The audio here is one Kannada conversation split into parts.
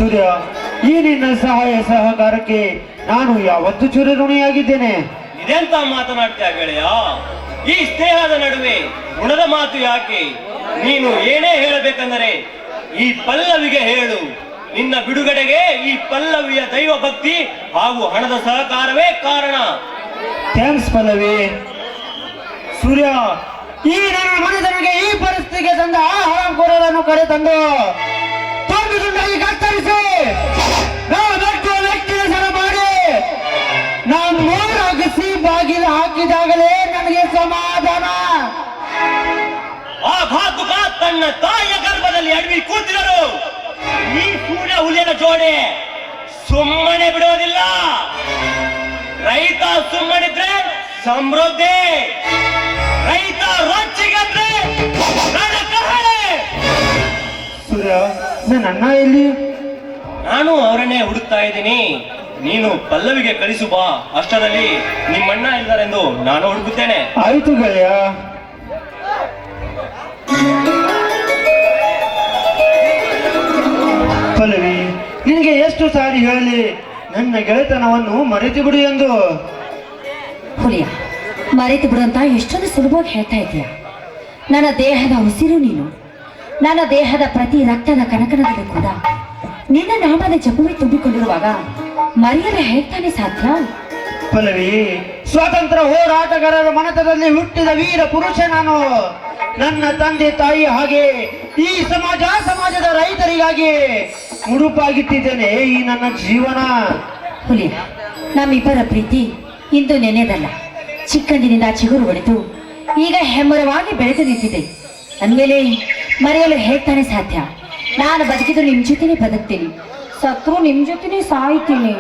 ಸೂರ್ಯ, ಈ ನಿನ್ನ ಸಹಾಯ ಸಹಕಾರಕ್ಕೆ ನಾನು ಯಾವತ್ತೂ ಚಿರಋಣಿಯಾಗಿದ್ದೇನೆ. ಇದೆಂತ ಮಾತನಾಡ್ತೀಯ ಗೆಳೆಯ? ಈ ಸ್ನೇಹದ ನಡುವೆ ಗುಣದ ಮಾತು ಯಾಕೆ? ನೀನು ಏನೇ ಹೇಳಬೇಕೆಂದರೆ ಈ ಪಲ್ಲವಿಗೆ ಹೇಳು. ನಿನ್ನ ಬಿಡುಗಡೆಗೆ ಈ ಪಲ್ಲವಿಯ ದೈವ ಭಕ್ತಿ ಹಾಗೂ ಹಣದ ಸಹಕಾರವೇ ಕಾರಣ. ಥ್ಯಾಂಕ್ಸ್ ಪಲ್ಲವಿ. ಸೂರ್ಯ, ಈ ನನ್ನ ಮನೆತನಗೆ ಈ ಪರಿಸ್ಥಿತಿಗೆ ತಂದ ಆ ಹರಾಮ್ಖೋರರನ್ನು ಕರೆ ತಂದು ತುಂಡು ತುಂಡಾಗಿ ಕತ್ತರಿಸಿ ವ್ಯಕ್ತಿಯ ಸರ ಮಾಡಿ ನಾನು ಮೂರು ಅಗಸಿ ಬಾಗಿಲು ಹಾಕಿದಾಗಲೇ ನನಗೆ ಸಮಾಧಾನ. ಆ ಘಾತುಕ ತನ್ನ ತಾಯಿಯ ಗರ್ಭದಲ್ಲಿ ಅಡವಿ ಕೂತಿದರು. ಈ ಸೂರ್ಯ ಹುಲಿಯನ ಜೋಡಿ ಸುಮ್ಮನೆ ಬಿಡೋದಿಲ್ಲ. ರೈತ ಸುಮ್ಮನಿದ್ರೆ ಸಮೃದ್ಧಿ, ರೈತ ರೊಚ್ಚಿಗೆದ್ರೆ ರಣಕಹಳೆ. ಸೂರ್ಯ, ನನ್ನ ಅಣ್ಣ ಎಲ್ಲಿ? ನಾನು ಅವರನ್ನೇ ಹುಡುಕ್ತಾ ಇದ್ದೀನಿ. ನೀನು ಪಲ್ಲವಿಗೆ ಕಳಿಸು ಬಾ. ಅಷ್ಟರಲ್ಲಿ ನಿಮ್ಮಣ್ಣ ಇದ್ದಾರೆಂದು ನಾನು ಹುಡುಕುತ್ತೇನೆ. ಆಯ್ತು ಗೆಳೆಯ. ಪಲ್ಲವಿ, ನಿನಗೆ ಎಷ್ಟು ಸಾರಿ ಹೇಳಲಿ ನನ್ನ ಗೆಳೆತನವನ್ನು ಮರೆತು ಬಿಡು ಎಂದು. ಹುಲಿಯ, ಮರೆತು ಬಿಡುವಂತ ಎಷ್ಟೊಂದು ಸುಲಭವಾಗಿ ಹೇಳ್ತಾ ಇದೆಯಾ? ನನ್ನ ದೇಹದ ಉಸಿರು ನೀನು. ನನ್ನ ದೇಹದ ಪ್ರತಿ ರಕ್ತದ ಕಣಕಣದಲ್ಲೂ ಕೂಡ ನಿನ್ನ ನಾಮದ ಜಪವೇ ತುಂಬಿಕೊಂಡಿರುವಾಗ ಮರೆಯಲು ಹೇಳ್ತಾನೆ ಸಾಧ್ಯ? ಪಲ್ಲವಿ, ಸ್ವಾತಂತ್ರ್ಯ ಹೋರಾಟಗಾರರ ಮನತದಲ್ಲಿ ಹುಟ್ಟಿದ ವೀರ ಪುರುಷ ನಾನು. ನನ್ನ ತಂದೆ ತಾಯಿ ಹಾಗೆ ಈ ಸಮಾಜದ ರೈತರಿಗಾಗಿ ಮುಡುಪಾಗಿಟ್ಟಿದ್ದೇನೆ ಈ ನನ್ನ ಜೀವನ. ಹುಲಿಯ, ನಮ್ಮಿಬ್ಬರ ಪ್ರೀತಿ ಇಂದು ನೆನೆದಲ್ಲ, ಚಿಕ್ಕಂದಿನಿಂದ ಚಿಗುರು ಹೊಡೆದು ಈಗ ಹೆಮ್ಮರವಾಗಿ ಬೆಳೆದು ನಿಂತಿದೆ. ಅಂದಮೇಲೆ ಮರೆಯಲು ಹೇಳ್ತಾನೆ ಸಾಧ್ಯ? ನಾನು ಬದುಕಿದ್ರು ನಿಮ್ ಜೊತೆನೆ ಬದುಕ್ತೀನಿ, ಸತ್ರು ನಿಮ್ ಜೊತೆನೆ ಸಾಯ್ತೀನಿ.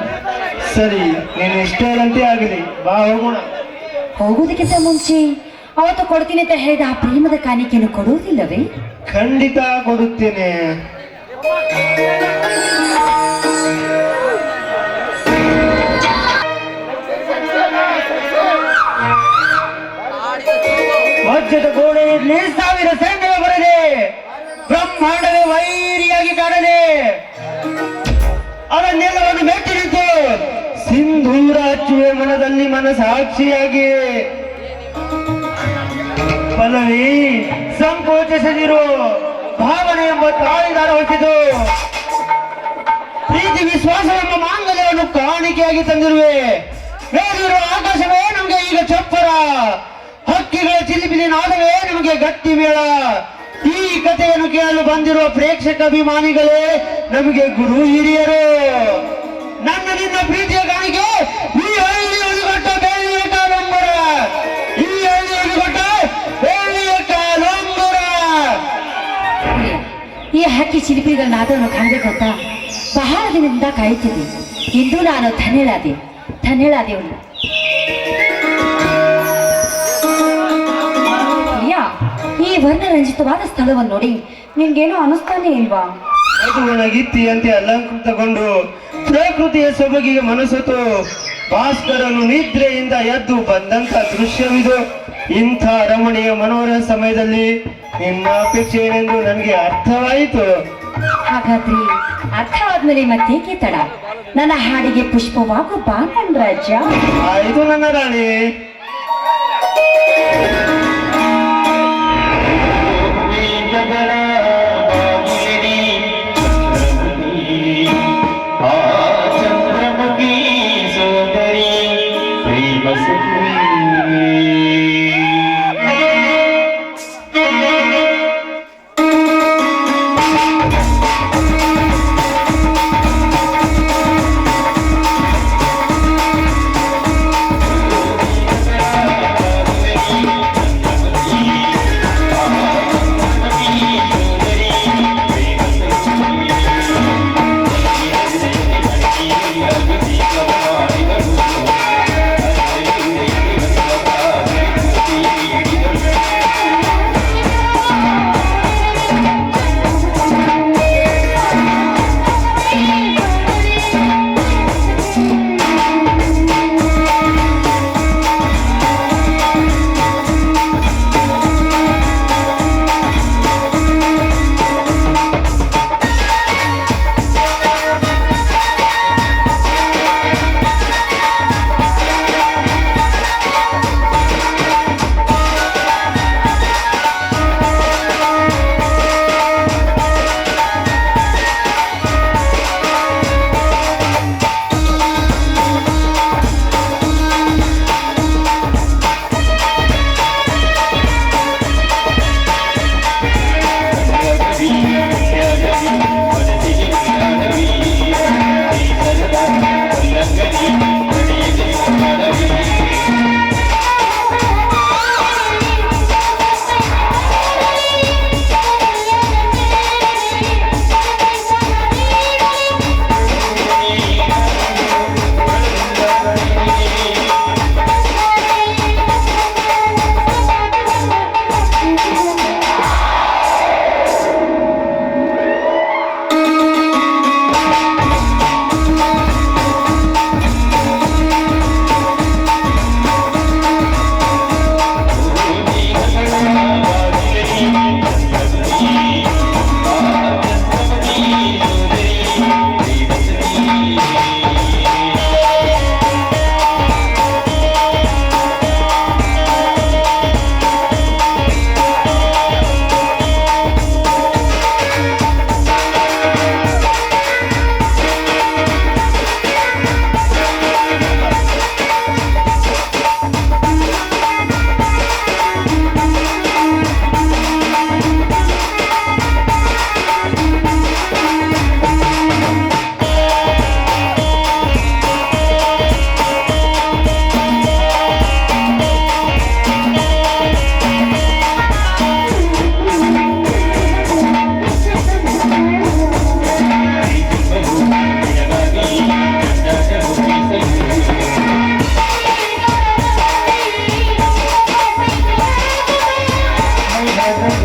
ಸರಿ, ನೀನು ಇಷ್ಟೇ ಇಲ್ಲಂತೆ ಆಗಲಿ, ಬಾ ಹೋಗೋಣ. ಹೋಗುವುದಕ್ಕಿಂತ ಮುಂಚೆ ಅವತ್ತು ಕೊಡ್ತೀನಿ ಅಂತ ಹೇಳಿದ ಆ ಪ್ರೇಮದ ಕಾಣಿಕೆಯನ್ನು ಕೊಡುವುದಿಲ್ಲವೇ? ಖಂಡಿತ ಕೊಡುತ್ತೇನೆ. ವಜ್ರದ ಗೋಡೆಯಲ್ಲಿ 1000 ಸೈನ್ಯವೇ ಬರಲಿ, ಬ್ರಹ್ಮಾಂಡವೇ ವೈರಿಯಾಗಿ ಕಾಡಲಿ. ಅದನ್ನೆಲ್ಲವನ್ನು ಮೆಟ್ಟಿ ನಿಂತು ಸಿಂಧೂರ ಹಚ್ಚುವೆ ಮನದಲ್ಲಿ ಮನಸಾಕ್ಷಿಯಾಗಿ. ಪಲ್ಲವಿ, ಸಂಕೋಚಿಸದಿರು. ಭಾವನೆ ಎಂಬ ತಾಳಿದಾರ ಹೊಸಿದು ಪ್ರೀತಿ ವಿಶ್ವಾಸ ಎಂಬ ಮಾಂಗಲ್ಯವನ್ನು ಕಾಣಿಕೆಯಾಗಿ ತಂದಿರುವೆ. ಮೇಲಿರುವ ಆಕಾಶವೇ ನಮಗೆ ಈಗ ಚಪ್ಪರ, ಹಕ್ಕಿಗಳ ಚಿಲಿಪಿಲಿ ನಾದವೇ ನಮಗೆ ಗಟ್ಟಿ ಮೇಳ. ಈ ಕಥೆಯನ್ನು ಕೇಳಲು ಬಂದಿರುವ ಪ್ರೇಕ್ಷಕ ಅಭಿಮಾನಿಗಳೇ ನಮಗೆ ಗುರು ಹಿರಿಯರು. ನನ್ನ ನಿನ್ನ ಪ್ರೀತಿಯ ಕಾಣಿಕೆ ಈ ಹಳ್ಳಿ ಒಳಗೊಟ್ಟ ಬೆಳ್ಳಿಯ ಕಾಲಂಬರ, ಈ ಹಳ್ಳಿ ಒಳಗೊಟ್ಟ ಬೆಳ್ಳಿಯ ಕಾಲಂಬರ. ಈ ಹಕ್ಕಿ ಚಿಲಿಪಿಗಳ ನಾದವನ್ನು ಕಾಣಬೇಕು ಅಂತ ಬಹಳ ದಿನದಿಂದ ಕಾಯುತ್ತಿದ್ದೆ. ಇಂದು ನಾನು ಧನ್ಯಳಾದೆ. ಈ ವರ್ಣರಂಜಿತವಾದ ಸ್ಥಳವನ್ನು ನೋಡಿ ನಿನ್ಗೇನು ಅನಿಸ್ತಾನೆ ಇಲ್ವಾ? ಗೀತಿಯಂತೆ ಅಲಂಕೃತಗೊಂಡು ಪ್ರಕೃತಿಯ ಸೊಬಗಿಗೆ ಮನಸ್ಸೊತ್ತು ಭಾಸ್ಕರನು ನಿದ್ರೆಯಿಂದ ಎದ್ದು ಬಂದಂತ ದೃಶ್ಯವಿದು. ಇಂಥ ರಮಣೀಯ ಮನೋಹರ ಸಮಯದಲ್ಲಿ ನಿನ್ನ ಅಪೇಕ್ಷೆ ಏನೆಂದು ನನಗೆ ಅರ್ಥವಾಯಿತು. ಹಾಗಾದ್ರೆ ಅರ್ಥವಾದ್ಮೇಲೆ ಮತ್ತೇಕೆ ತಡ? ನನ್ನ ಹಾಡಿಗೆ ಪುಷ್ಪವಾಗು ಬಾ ನನ್ನ ರಾಜ. ಆಯಿತು ನನ್ನ ರಾಣಿ. ಸಖಿ